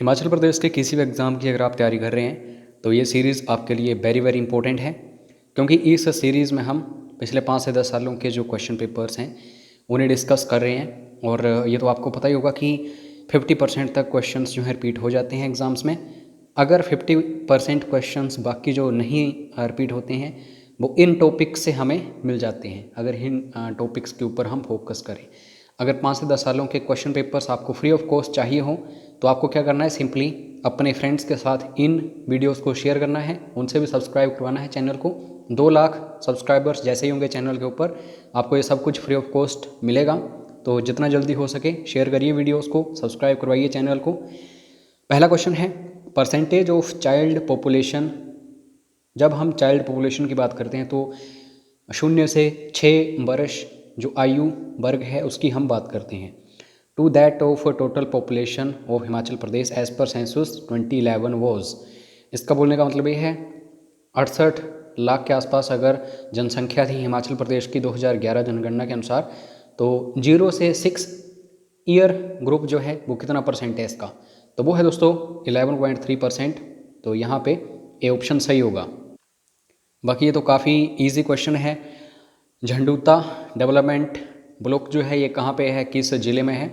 हिमाचल प्रदेश के किसी भी एग्ज़ाम की अगर आप तैयारी कर रहे हैं तो ये सीरीज़ आपके लिए वेरी वेरी इंपॉर्टेंट है, क्योंकि इस सीरीज़ में हम पिछले 5 से 10 सालों के जो क्वेश्चन पेपर्स हैं उन्हें डिस्कस कर रहे हैं। और ये तो आपको पता ही होगा कि 50% तक क्वेश्चंस जो हैं रिपीट हो जाते हैं एग्ज़ाम्स में। अगर 50% क्वेश्चंस बाकी जो नहीं रिपीट होते हैं वो इन टॉपिक्स से हमें मिल जाते हैं, अगर इन टॉपिक्स के ऊपर हम फोकस करें। अगर 5 से 10 सालों के क्वेश्चन पेपर्स आपको फ्री ऑफ कॉस्ट चाहिए हो तो आपको क्या करना है, सिंपली अपने फ्रेंड्स के साथ इन वीडियोस को शेयर करना है, उनसे भी सब्सक्राइब करवाना है चैनल को। 2 लाख सब्सक्राइबर्स जैसे ही होंगे चैनल के ऊपर आपको ये सब कुछ फ्री ऑफ कॉस्ट मिलेगा। तो जितना जल्दी हो सके शेयर करिए वीडियोस को, सब्सक्राइब करवाइए चैनल को। पहला क्वेश्चन है, परसेंटेज ऑफ चाइल्ड पॉपुलेशन। जब हम चाइल्ड पॉपुलेशन की बात करते हैं तो 0 से 6 वर्ष जो आयु वर्ग है उसकी हम बात करते हैं। To that of total population of Himachal Pradesh as per census 2011 was. इसका बोलने का मतलब ये है 68 लाख के आसपास अगर जनसंख्या थी हिमाचल प्रदेश की 2011 जनगणना के अनुसार, तो 0 से 6 ईयर ग्रुप जो है वो कितना परसेंट है इसका, तो वो है दोस्तों 11.3%। तो यहाँ पे ए ऑप्शन सही होगा। बाकी ये तो काफ़ी इजी क्वेश्चन है। झंडूता डेवलपमेंट ब्लॉक जो है ये कहाँ पे है, किस ज़िले में है,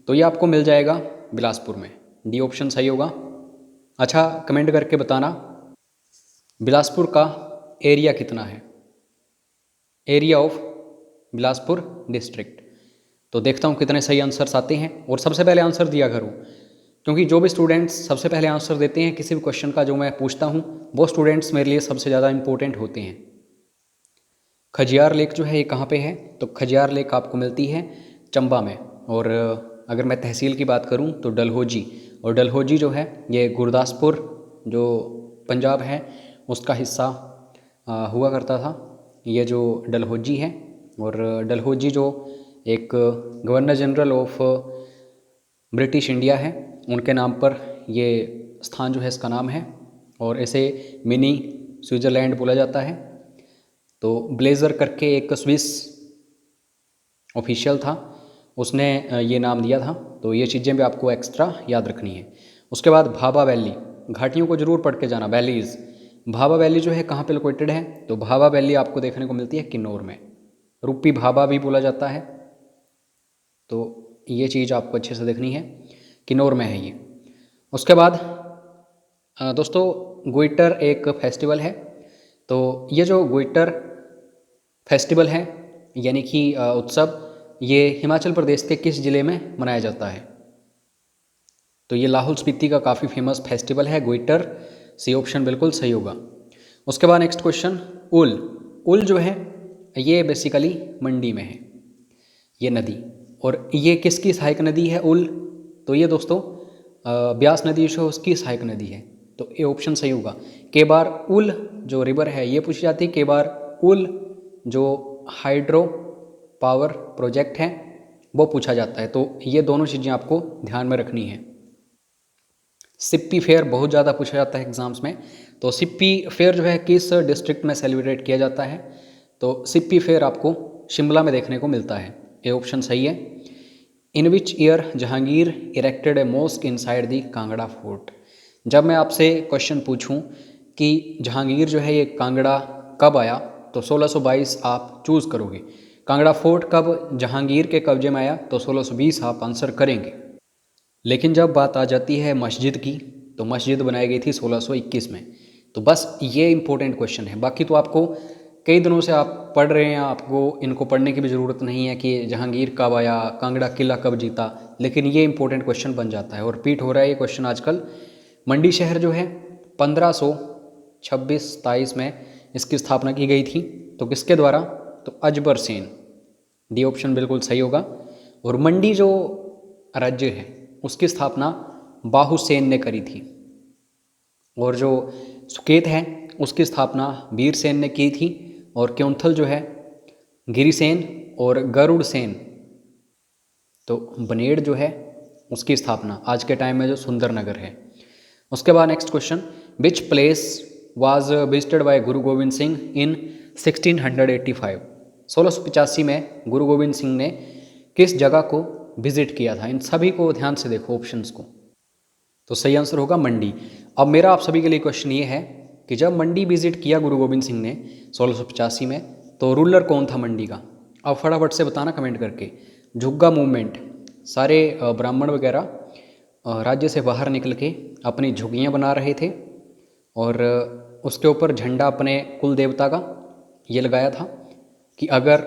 तो ये आपको मिल जाएगा बिलासपुर में। डी ऑप्शन सही होगा। अच्छा, कमेंट करके बताना बिलासपुर का एरिया कितना है, एरिया ऑफ बिलासपुर डिस्ट्रिक्ट। तो देखता हूँ कितने सही आंसर्स आते हैं और सबसे पहले आंसर दिया करूँ, क्योंकि जो भी स्टूडेंट्स सबसे पहले आंसर देते हैं किसी भी क्वेश्चन का जो मैं पूछता हूँ वो स्टूडेंट्स मेरे लिए सबसे ज़्यादा इंपॉर्टेंट होते हैं। खजियार लेक जो है ये कहाँ पे है, तो खजियार लेक आपको मिलती है चंबा में। और अगर मैं तहसील की बात करूँ तो डलहौजी, और डलहौजी जो है ये गुरदासपुर जो पंजाब है उसका हिस्सा हुआ करता था, ये जो डलहौजी है। और डलहौजी जो एक governor general of British India है उनके नाम पर ये स्थान जो है इसका नाम है, और इसे मिनी स्विट्ज़रलैंड बोला जाता है। तो ब्लेज़र करके एक स्विस ऑफिशियल था, उसने ये नाम दिया था। तो ये चीज़ें भी आपको एक्स्ट्रा याद रखनी है। उसके बाद भाभा वैली, घाटियों को जरूर पढ़ के जाना, वैलीज़। भाभा वैली जो है कहाँ पे लोकेटेड है, तो भाभा वैली आपको देखने को मिलती है किन्नौर में, रूपी भाभा भी बोला जाता है। तो ये चीज़ आपको अच्छे से देखनी है, किन्नौर में है ये। उसके बाद दोस्तों गुइटर एक फेस्टिवल है, तो ये जो गुइटर फेस्टिवल है यानी कि उत्सव, ये हिमाचल प्रदेश के किस ज़िले में मनाया जाता है, तो ये लाहौल स्पीति का काफ़ी फेमस फेस्टिवल है गुइटर। सी ऑप्शन बिल्कुल सही होगा। उसके बाद नेक्स्ट क्वेश्चन, उल। उल जो है ये बेसिकली मंडी में है ये नदी, और ये किसकी सहायक नदी है उल, तो ये दोस्तों ब्यास नदी जो है उसकी सहायक नदी है। तो ये ऑप्शन सही होगा। केबार उल जो रिवर है ये पूछी जाती है, केबार उल जो हाइड्रो पावर प्रोजेक्ट है वो पूछा जाता है। तो ये दोनों चीज़ें आपको ध्यान में रखनी है। सिप्पी फेयर बहुत ज़्यादा पूछा जाता है एग्जाम्स में, तो सिप्पी फेयर जो है किस डिस्ट्रिक्ट में सेलिब्रेट किया जाता है, तो सिप्पी फेयर आपको शिमला में देखने को मिलता है। ये ऑप्शन सही है। In which year Jahangir erected a mosque inside the Kangra fort. जब मैं आपसे क्वेश्चन पूछूं कि जहांगीर जो है ये कांगड़ा कब आया, तो 1622 आप चूज़ करोगे। कांगड़ा फोर्ट कब जहांगीर के कब्जे में आया, तो 1620 आप आंसर करेंगे। लेकिन जब बात आ जाती है मस्जिद की, तो मस्जिद बनाई गई थी 1621 में। तो बस ये इंपॉर्टेंट क्वेश्चन है। बाकी तो आपको कई दिनों से आप पढ़ रहे हैं, आपको इनको पढ़ने की भी ज़रूरत नहीं है कि जहांगीर कब आया, कांगड़ा किला कब जीता, लेकिन ये इंपॉर्टेंट क्वेश्चन बन जाता है और रिपीट हो रहा है ये क्वेश्चन आजकल। मंडी शहर जो है 1526-27 में इसकी स्थापना की गई थी, तो किसके द्वारा, तो अजबर सेन। डी ऑप्शन बिल्कुल सही होगा। और मंडी जो राज्य है उसकी स्थापना बाहुसेन ने करी थी, और जो सुकेत है उसकी स्थापना वीरसेन ने की थी, और क्योंथल जो है गिरिसेन और गरुड़ सेन, तो बनेड़ जो है उसकी स्थापना आज के टाइम में जो सुंदरनगर है। उसके बाद next question, which place was visited by गुरु गोविंद सिंह इन 1685। 1685 में गुरु गोविंद सिंह ने किस जगह को विजिट किया था। इन सभी को ध्यान से देखो ऑप्शंस को। तो सही आंसर होगा मंडी। अब मेरा आप सभी के लिए क्वेश्चन ये है कि जब मंडी विजिट किया गुरु गोविंद सिंह ने 1685 में, तो रूलर कौन था मंडी का? अब फटाफट से बताना कमेंट करके। झुग्गा मूवमेंट, सारे ब्राह्मण वगैरह राज्य से बाहर निकल के अपनी झुग्गियाँ बना रहे थे और उसके ऊपर झंडा अपने कुल देवता का ये लगाया था कि अगर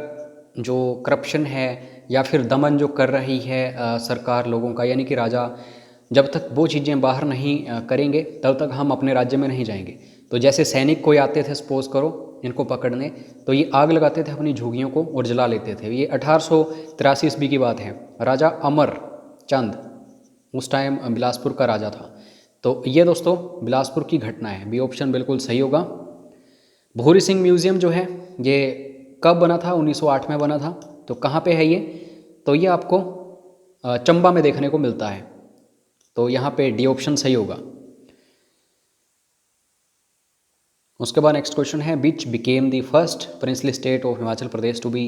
जो करप्शन है या फिर दमन जो कर रही है सरकार लोगों का, यानी कि राजा, जब तक वो चीज़ें बाहर नहीं करेंगे तब तक हम अपने राज्य में नहीं जाएंगे। तो जैसे सैनिक कोई आते थे सपोज करो इनको पकड़ने, तो ये आग लगाते थे अपनी झुग्गियों को और जला लेते थे। ये 1883 ईस्वी की बात है। राजा अमर चंद उस टाइम बिलासपुर का राजा था। तो ये दोस्तों बिलासपुर की घटना है, बी ऑप्शन बिल्कुल सही होगा। भूरी सिंह म्यूज़ियम जो है ये कब बना था? 1908 में बना था। तो कहाँ पे है ये? तो ये आपको चंबा में देखने को मिलता है। तो यहाँ पे डी ऑप्शन सही होगा। उसके बाद नेक्स्ट क्वेश्चन है, which became the first princely state of Himachal Pradesh to be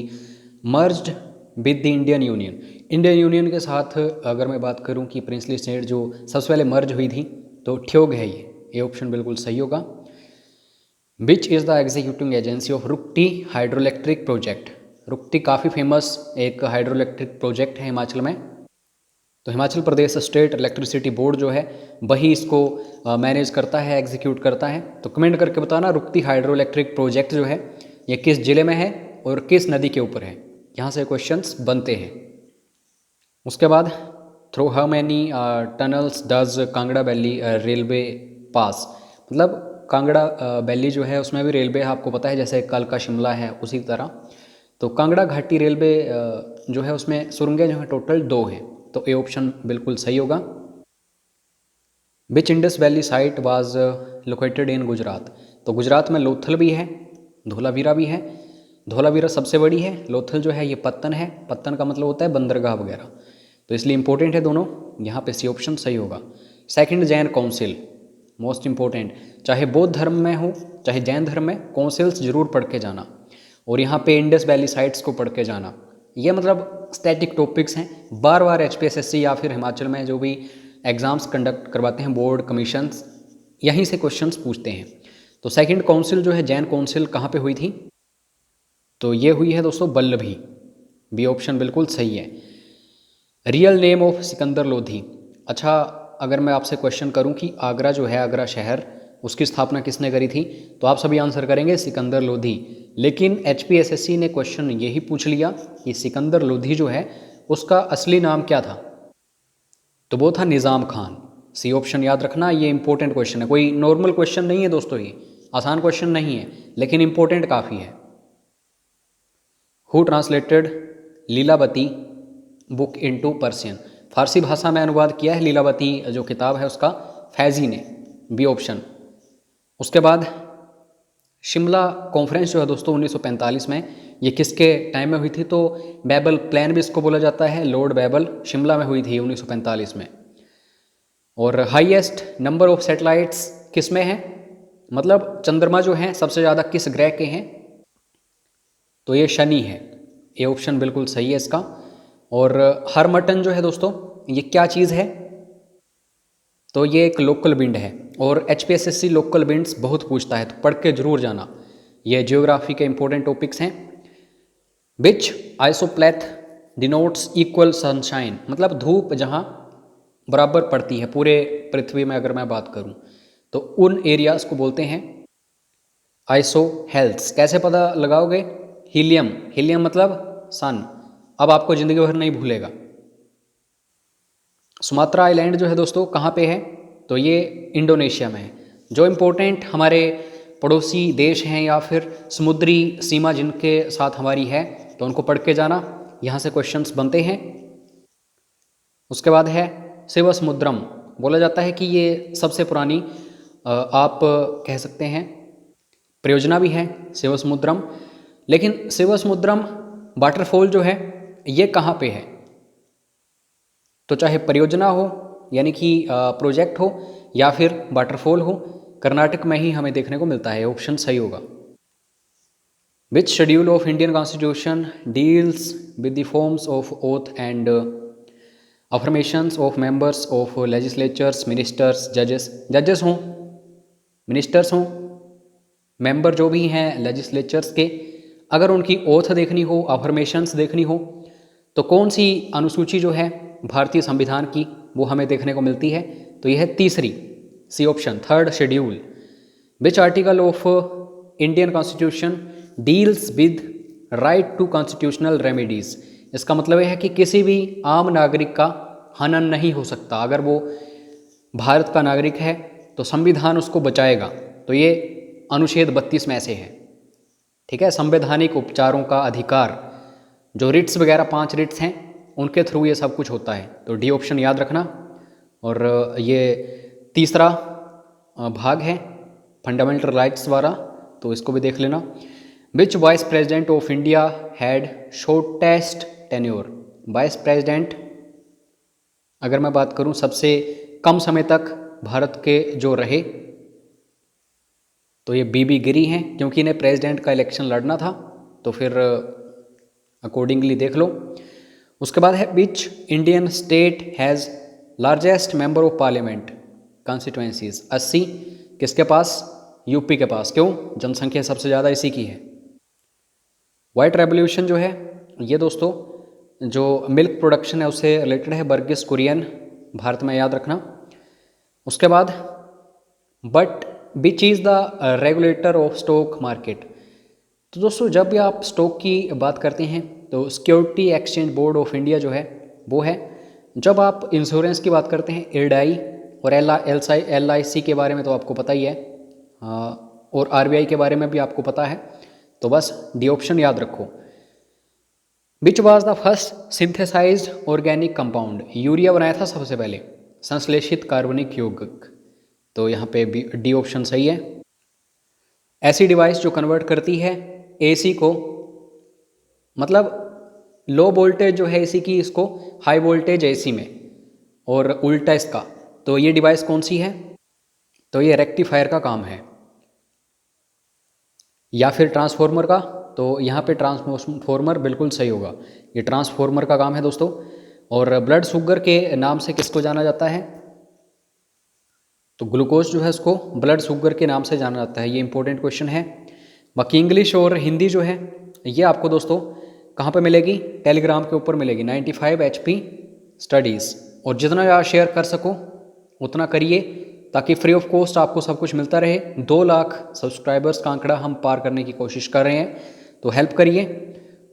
merged with the Indian Union. Indian Union के साथ अगर मैं बात करूं कि प्रिंसली स्टेट जो सबसे पहले मर्ज हुई थी, तो ठियोग है ये ऑप्शन बिल्कुल सही होगा। Which is the executing agency of Rukti hydro electric project. Rukti काफ़ी फेमस एक हाइड्रो इलेक्ट्रिक प्रोजेक्ट है हिमाचल में। तो Himachal Pradesh state electricity board जो है वही इसको मैनेज करता है, एग्जीक्यूट करता है। तो कमेंट करके बताना रुक्ती हाइड्रो इलेक्ट्रिक प्रोजेक्ट जो है ये किस जिले में है और किस नदी के ऊपर है। यहाँ से क्वेश्चंस बनते हैं। उसके बाद through how many tunnels does Kangra valley railway pass. मतलब कांगड़ा वैली जो है उसमें भी रेलवे है, आपको पता है, जैसे कल का शिमला है उसी तरह। तो कांगड़ा घाटी रेलवे जो है उसमें सुरंगें जो है टोटल 2 हैं। तो ए ऑप्शन बिल्कुल सही होगा। Which Indus valley site was located in Gujarat. तो गुजरात में लोथल भी है, धोलावीरा भी है। धोलावीरा सबसे बड़ी है, लोथल जो है ये पत्तन है। पत्तन का मतलब होता है बंदरगाह वगैरह, तो इसलिए इंपॉर्टेंट है दोनों। यहाँ पे सी ऑप्शन सही होगा। Second Jain council, most important, चाहे बौद्ध धर्म में हो चाहे जैन धर्म में, काउंसिल्स जरूर पढ़ के जाना। और यहाँ पे इंडस वैली साइट्स को पढ़ के जाना। ये मतलब स्टैटिक टॉपिक्स हैं, बार बार HPSSC या फिर हिमाचल में जो भी एग्ज़ाम्स कंडक्ट करवाते हैं बोर्ड कमीशंस, यहीं से क्वेश्चंस पूछते हैं। तो सेकंड काउंसिल जो है जैन काउंसिल कहाँ पे हुई थी? तो ये हुई है दोस्तों बल्लभी। बी ऑप्शन बिल्कुल सही है। Real name of Sikandar Lodhi. अच्छा, अगर मैं आपसे क्वेश्चन करूं कि आगरा जो है, आगरा शहर, उसकी स्थापना किसने करी थी, तो आप सभी आंसर करेंगे सिकंदर लोधी। लेकिन HPSSC ने क्वेश्चन यही पूछ लिया कि सिकंदर लोधी जो है उसका असली नाम क्या था, तो वो था निज़ाम खान। सी ऑप्शन याद रखना, ये इंपॉर्टेंट क्वेश्चन है, कोई नॉर्मल क्वेश्चन नहीं है दोस्तों, ये आसान क्वेश्चन नहीं है लेकिन इंपॉर्टेंट काफ़ी है। Who translated Lilavati book into Persian. Farsi भाषा में अनुवाद किया है लीलावती जो किताब है उसका फैजी ने, बी ऑप्शन। उसके बाद शिमला कॉन्फ्रेंस जो है दोस्तों 1945 में, ये किसके टाइम में हुई थी? तो बैबल प्लान भी इसको बोला जाता है, लॉर्ड बैबल, शिमला में हुई थी 1945 में। और हाईएस्ट नंबर ऑफ सैटेलाइट्स किस में है, मतलब चंद्रमा जो हैं सबसे ज़्यादा किस ग्रह के हैं? तो ये शनि है। ये ऑप्शन बिल्कुल सही है इसका। और हरमटन जो है दोस्तों ये क्या चीज़ है? तो ये एक लोकल बिंड है और HPSSC लोकल बिंड्स बहुत पूछता है, तो पढ़ के जरूर जाना। ये जियोग्राफी के इंपॉर्टेंट टॉपिक्स हैं। विच आइसोप्लेथ डिनोट्स इक्वल सनशाइन। मतलब धूप जहाँ बराबर पड़ती है पूरे पृथ्वी में, अगर मैं बात करूँ तो उन एरियाज को बोलते हैं आइसो हेल्थ्स। कैसे पता लगाओगे? हीलियम, हीलियम मतलब सन। अब आपको ज़िंदगी भर नहीं भूलेगा। सुमात्रा आइलैंड जो है दोस्तों कहाँ पे है? तो ये इंडोनेशिया में है। जो इम्पोर्टेंट हमारे पड़ोसी देश हैं या फिर समुद्री सीमा जिनके साथ हमारी है, तो उनको पढ़ के जाना, यहाँ से क्वेश्चंस बनते हैं। उसके बाद है शिवसमुद्रम। बोला जाता है कि ये सबसे पुरानी आप कह सकते हैं परियोजना भी है शिवसमुद्रम। लेकिन शिवसमुद्रम वाटरफॉल जो है ये कहाँ पे है? तो चाहे परियोजना हो यानी कि प्रोजेक्ट हो या फिर वाटरफॉल हो, कर्नाटक में ही हमें देखने को मिलता है। ऑप्शन सही होगा। Which schedule of Indian constitution deals with the forms of oath and affirmations of members of legislatures, ministers, जजेस हों, मिनिस्टर्स हों, मेंबर जो भी हैं लेजिस्लेचर्स के, अगर उनकी ओथ देखनी हो, अफर्मेशंस देखनी हो, तो कौन सी अनुसूची जो है भारतीय संविधान की वो हमें देखने को मिलती है? तो यह है तीसरी, C option, third schedule. Which article of Indian constitution deals with right to constitutional remedies. इसका मतलब यह है कि किसी भी आम नागरिक का हनन नहीं हो सकता। अगर वो भारत का नागरिक है तो संविधान उसको बचाएगा। तो ये अनुच्छेद 32 में ऐसे है। ठीक है, संवैधानिक उपचारों का अधिकार, जो रिट्स वगैरह 5 रिट्स हैं उनके थ्रू ये सब कुछ होता है। तो डी ऑप्शन याद रखना। और ये तीसरा भाग है फंडामेंटल राइट्स वाला, तो इसको भी देख लेना। Which vice president of India had shortest tenure. Vice president अगर मैं बात करूं सबसे कम समय तक भारत के जो रहे, तो ये बीबी गिरी हैं, क्योंकि इन्हें प्रेसिडेंट का इलेक्शन लड़ना था, तो फिर अकॉर्डिंगली देख लो। उसके बाद है which Indian state has largest member of parliament constituencies. 80 किसके पास? यूपी के पास। क्यों? जनसंख्या सबसे ज़्यादा इसी की है। वाइट रेवोल्यूशन जो है ये दोस्तों जो मिल्क प्रोडक्शन है उससे रिलेटेड है, बर्गिस कुरियन, भारत में, याद रखना। उसके बाद but which is the regulator of stock market. तो दोस्तों जब भी आप स्टॉक की बात करते हैं तो security exchange board of India जो है वो है। जब आप इंश्योरेंस की बात करते हैं इरडाई और LIC के बारे में तो आपको पता ही है, और RBI के बारे में भी आपको पता है। तो बस डी ऑप्शन याद रखो। Which was the first synthesised organic compound. Urea बनाया था सबसे पहले, संश्लेषित कार्बनिक यौगिक। तो यहाँ पे डी ऑप्शन सही है। ऐसी डिवाइस जो कन्वर्ट करती है AC को, मतलब लो वोल्टेज जो है AC की, इसको हाई वोल्टेज AC में, और उल्टा इसका। तो ये डिवाइस कौन सी है? तो ये रेक्टिफायर का काम है, या फिर ट्रांसफॉर्मर का। तो यहाँ पे ट्रांसफॉर्मर बिल्कुल सही होगा, ये ट्रांसफॉर्मर का काम है दोस्तों। और ब्लड शुगर के नाम से किसको जाना जाता है? तो ग्लूकोज जो है उसको ब्लड शुगर के नाम से जाना जाता है। ये इंपॉर्टेंट क्वेश्चन है। बाकी इंग्लिश और हिंदी जो है ये आपको दोस्तों कहाँ पे मिलेगी? टेलीग्राम के ऊपर मिलेगी, 95 HP स्टडीज़। और जितना ज़्यादा शेयर कर सको उतना करिए, ताकि फ्री ऑफ कॉस्ट आपको सब कुछ मिलता रहे। 2 लाख सब्सक्राइबर्स का आंकड़ा हम पार करने की कोशिश कर रहे हैं, तो हेल्प करिए।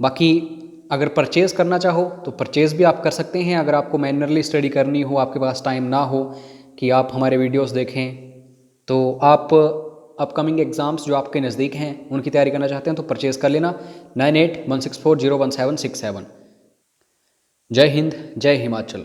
बाकी अगर परचेज़ करना चाहो तो परचेज़ भी आप कर सकते हैं। अगर आपको मैन्युअली स्टडी करनी हो, आपके पास टाइम ना हो कि आप हमारे वीडियोस देखें, तो आप अपकमिंग एग्ज़ाम्स जो आपके नज़दीक हैं उनकी तैयारी करना चाहते हैं तो परचेज़ कर लेना। 9816401767। जय हिंद, जय हिमाचल।